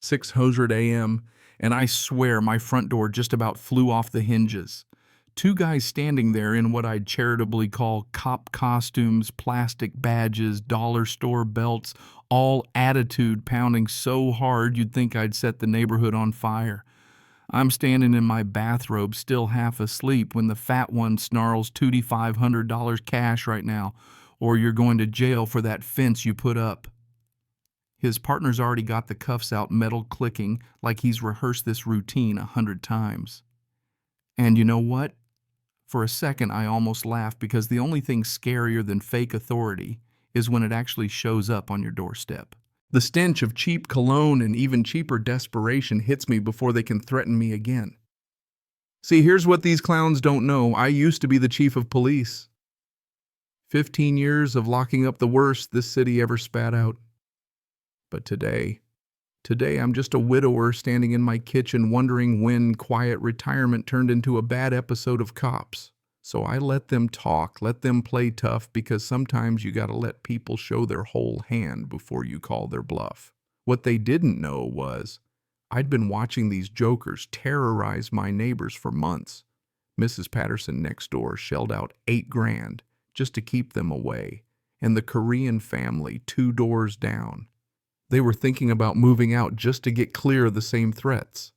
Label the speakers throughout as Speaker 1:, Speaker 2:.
Speaker 1: 6:00 a.m., and I swear my front door just about flew off the hinges. Two guys standing there in what I'd charitably call cop costumes, plastic badges, dollar store belts, all attitude pounding so hard you'd think I'd set the neighborhood on fire. I'm standing in my bathrobe, still half asleep, when the fat one snarls $2,500 cash right now, or you're going to jail for that fence you put up. His partner's already got the cuffs out, metal clicking, like he's rehearsed this routine 100 times. And you know what? For a second, I almost laughed, because the only thing scarier than fake authority is when it actually shows up on your doorstep. The stench of cheap cologne and even cheaper desperation hits me before they can threaten me again. See, here's what these clowns don't know. I used to be the chief of police. 15 years of locking up the worst this city ever spat out. But today I'm just a widower standing in my kitchen wondering when quiet retirement turned into a bad episode of Cops. So I let them talk, let them play tough, because sometimes you gotta let people show their whole hand before you call their bluff. What they didn't know was I'd been watching these jokers terrorize my neighbors for months. Mrs. Patterson next door shelled out $8,000 just to keep them away, and the Korean family 2 doors down. They were thinking about moving out just to get clear of the same threats.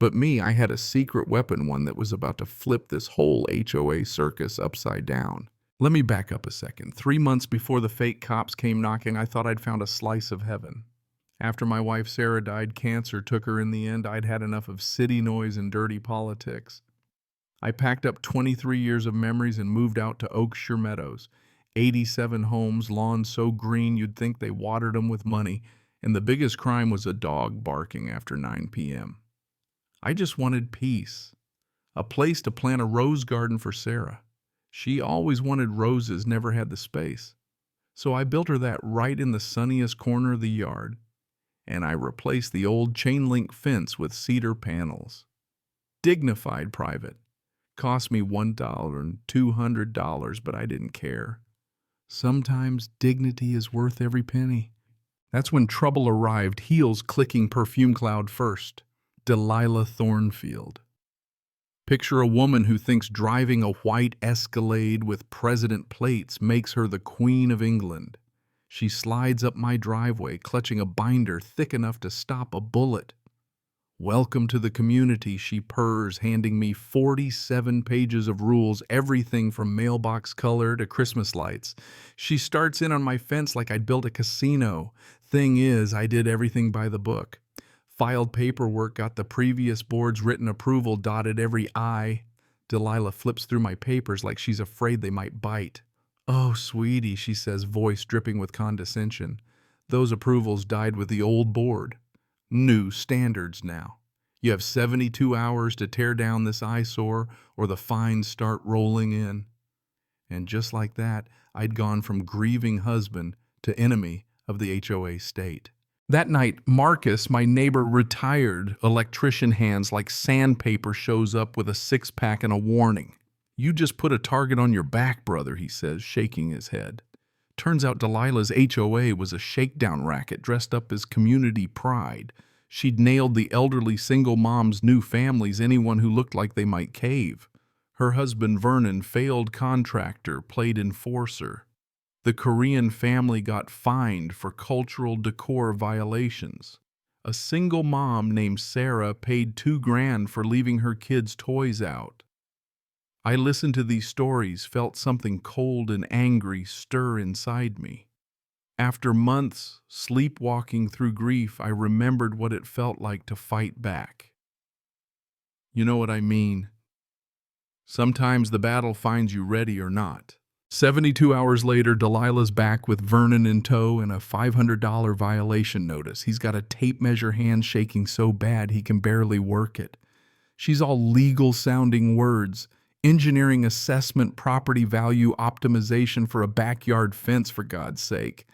Speaker 1: But me, I had a secret weapon, one that was about to flip this whole HOA circus upside down. Let me back up a second. 3 months before the fake cops came knocking, I thought I'd found a slice of heaven. After my wife Sarah died, cancer took her in the end, I'd had enough of city noise and dirty politics. I packed up 23 years of memories and moved out to Oakshire Meadows. 87 homes, lawns so green you'd think they watered them with money, and the biggest crime was a dog barking after 9 p.m. I just wanted peace, a place to plant a rose garden for Sarah. She always wanted roses, never had the space. So I built her that right in the sunniest corner of the yard, and I replaced the old chain-link fence with cedar panels. Dignified private. Cost me $1 and $200, but I didn't care. Sometimes dignity is worth every penny. That's when trouble arrived, heels clicking perfume cloud first. Delilah Thornfield. Picture a woman who thinks driving a white Escalade with president plates makes her the Queen of England. She slides up my driveway, clutching a binder thick enough to stop a bullet. Welcome to the community, she purrs, handing me 47 pages of rules, everything from mailbox color to Christmas lights. She starts in on my fence like I'd built a casino. Thing is, I did everything by the book. Filed paperwork, got the previous board's written approval, dotted every I. Delilah flips through my papers like she's afraid they might bite. "Oh, sweetie," she says, voice dripping with condescension. "Those approvals died with the old board. New standards now. You have 72 hours to tear down this eyesore or the fines start rolling in." And just like that, I'd gone from grieving husband to enemy of the HOA state. That night, Marcus, my neighbor, retired electrician hands like sandpaper, shows up with a 6-pack and a warning. "You just put a target on your back, brother," he says, shaking his head. Turns out Delilah's HOA was a shakedown racket dressed up as community pride. She'd nailed the elderly single moms, new families, anyone who looked like they might cave. Her husband Vernon, failed contractor, played enforcer. The Korean family got fined for cultural decor violations. A single mom named Sarah paid $2,000 for leaving her kids' toys out. I listened to these stories, felt something cold and angry stir inside me. After months sleepwalking through grief, I remembered what it felt like to fight back. You know what I mean? Sometimes the battle finds you ready or not. 72 hours later, Delilah's back with Vernon in tow and a $500 violation notice. He's got a tape measure hand shaking so bad he can barely work it. She's all legal-sounding words. Engineering assessment, property value optimization for a backyard fence, for God's sake.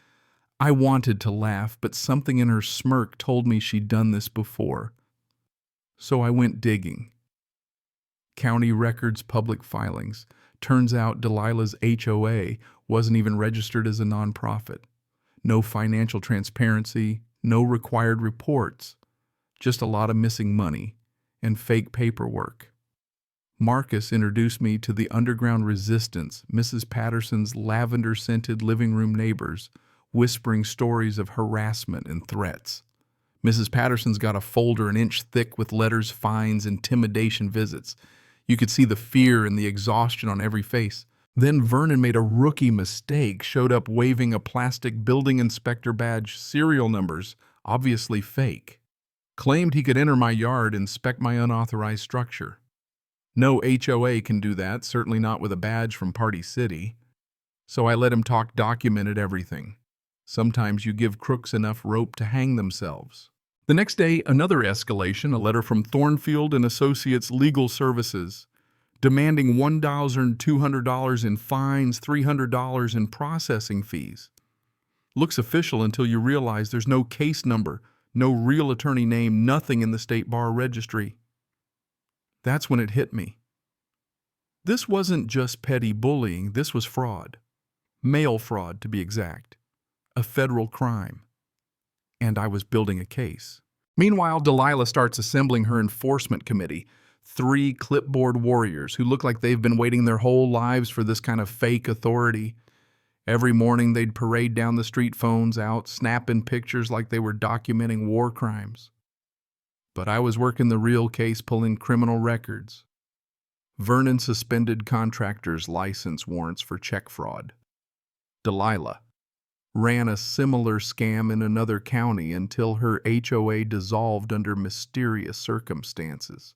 Speaker 1: I wanted to laugh, but something in her smirk told me she'd done this before. So I went digging. County records, public filings. Turns out Delilah's HOA wasn't even registered as a nonprofit. No financial transparency, no required reports. Just a lot of missing money and fake paperwork. Marcus introduced me to the underground resistance, Mrs. Patterson's lavender-scented living room neighbors, whispering stories of harassment and threats. Mrs. Patterson's got a folder an inch thick with letters, fines, intimidation visits. You could see the fear and the exhaustion on every face. Then Vernon made a rookie mistake, showed up waving a plastic building inspector badge, serial numbers, obviously fake. Claimed he could enter my yard, inspect my unauthorized structure. No HOA can do that, certainly not with a badge from Party City. So I let him talk documented everything. Sometimes you give crooks enough rope to hang themselves. The next day, another escalation, a letter from Thornfield and Associates Legal Services, demanding $1,200 in fines, $300 in processing fees. Looks official until you realize there's no case number, no real attorney name, nothing in the state bar registry. That's when it hit me. This wasn't just petty bullying, this was fraud. Mail fraud, to be exact. A federal crime. And I was building a case. Meanwhile, Delilah starts assembling her enforcement committee. 3 clipboard warriors who look like they've been waiting their whole lives for this kind of fake authority. Every morning they'd parade down the street, phones out, snapping pictures like they were documenting war crimes. But I was working the real case, pulling criminal records. Vernon suspended contractors' license warrants for check fraud. Delilah ran a similar scam in another county until her HOA dissolved under mysterious circumstances.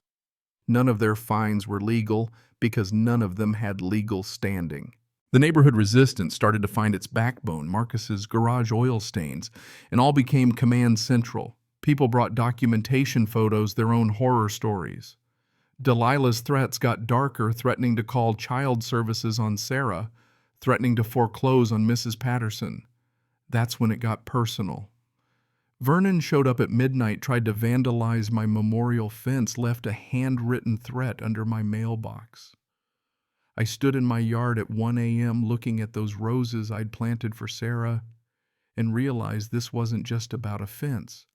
Speaker 1: None of their fines were legal because none of them had legal standing. The neighborhood resistance started to find its backbone, Marcus's garage oil stains, and all became command central. People brought documentation photos, their own horror stories. Delilah's threats got darker, threatening to call child services on Sarah, threatening to foreclose on Mrs. Patterson. That's when it got personal. Vernon showed up at midnight, tried to vandalize my memorial fence, left a handwritten threat under my mailbox. I stood in my yard at 1 a.m. looking at those roses I'd planted for Sarah and realized this wasn't just about a fence.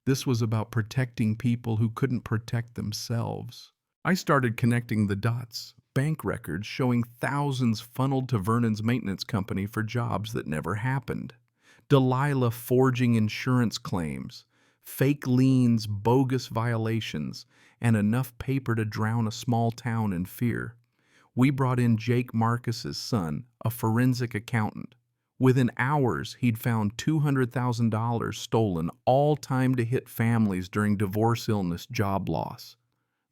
Speaker 1: This was about protecting people who couldn't protect themselves. I started connecting the dots. Bank records showing thousands funneled to Vernon's maintenance company for jobs that never happened. Delilah forging insurance claims, fake liens, bogus violations, and enough paper to drown a small town in fear. We brought in Jake Marcus's son, a forensic accountant. Within hours, he'd found $200,000 stolen, all timed to hit families during divorce, illness, job loss.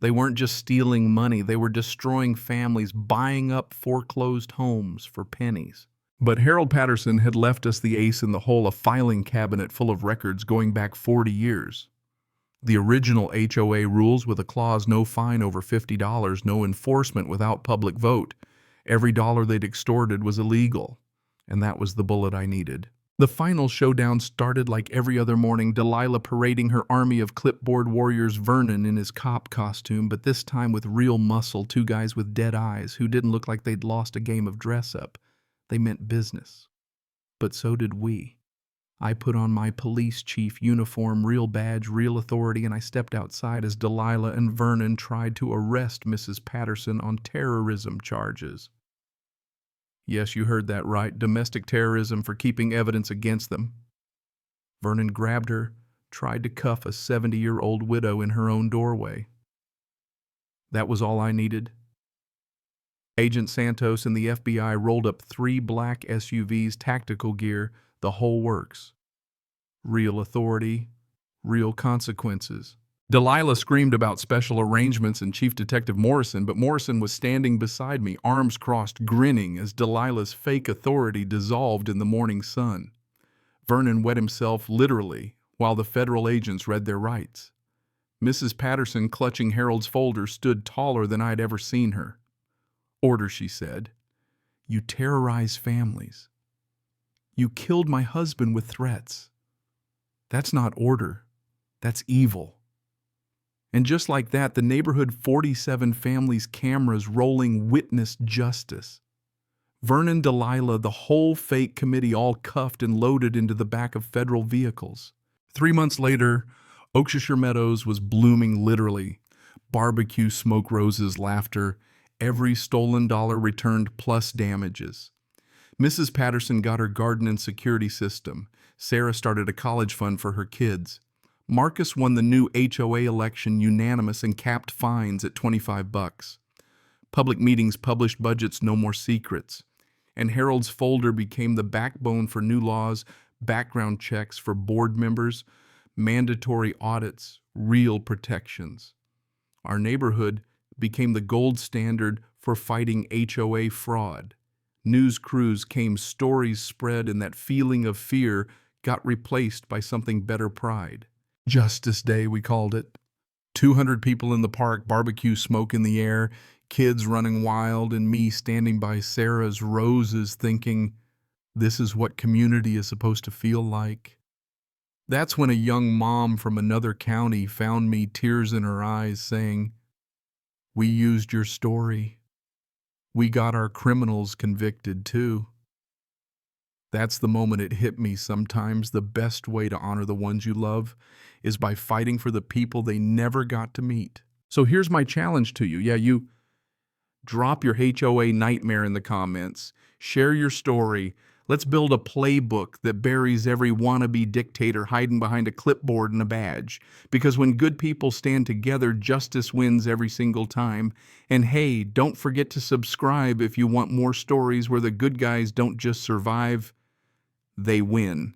Speaker 1: They weren't just stealing money, they were destroying families, buying up foreclosed homes for pennies. But Harold Patterson had left us the ace in the hole, a filing cabinet full of records going back 40 years. The original HOA rules with a clause no fine over $50, no enforcement without public vote. Every dollar they'd extorted was illegal, and that was the bullet I needed. The final showdown started like every other morning, Delilah parading her army of clipboard warriors, Vernon in his cop costume, but this time with real muscle, 2 guys with dead eyes who didn't look like they'd lost a game of dress-up. They meant business. But so did we. I put on my police chief uniform, real badge, real authority, and I stepped outside as Delilah and Vernon tried to arrest Mrs. Patterson on terrorism charges. Yes, you heard that right, domestic terrorism for keeping evidence against them. Vernon grabbed her, tried to cuff a 70-year-old widow in her own doorway. That was all I needed. Agent Santos and the FBI rolled up 3 black SUVs, tactical gear, the whole works. Real authority, real consequences. Delilah screamed about special arrangements and Chief Detective Morrison, but Morrison was standing beside me, arms crossed, grinning as Delilah's fake authority dissolved in the morning sun. Vernon wet himself literally while the federal agents read their rights. Mrs. Patterson, clutching Harold's folder, stood taller than I'd ever seen her. Order, she said. You terrorize families. You killed my husband with threats. That's not order. That's evil. And just like that, the neighborhood 47 families' cameras rolling witnessed justice. Vernon, Delilah, the whole fake committee all cuffed and loaded into the back of federal vehicles. 3 months later, Oakshire Meadows was blooming literally. Barbecue, smoke roses, laughter, every stolen dollar returned plus damages. Mrs. Patterson got her garden and security system. Sarah started a college fund for her kids. Marcus won the new HOA election unanimous and capped fines at $25. Public meetings published budgets, no more secrets. And Harold's folder became the backbone for new laws, background checks for board members, mandatory audits, real protections. Our neighborhood became the gold standard for fighting HOA fraud. News crews came, stories spread, and that feeling of fear got replaced by something better pride. Justice Day, we called it. 200 people in the park, barbecue smoke in the air, kids running wild, and me standing by Sarah's roses thinking, this is what community is supposed to feel like. That's when a young mom from another county found me, tears in her eyes, saying, "We used your story. We got our criminals convicted too." That's the moment it hit me. Sometimes the best way to honor the ones you love is by fighting for the people they never got to meet. So here's my challenge to you. You drop your HOA nightmare in the comments. Share your story. Let's build a playbook that buries every wannabe dictator hiding behind a clipboard and a badge. Because when good people stand together, justice wins every single time. And hey, don't forget to subscribe if you want more stories where the good guys don't just survive, they win.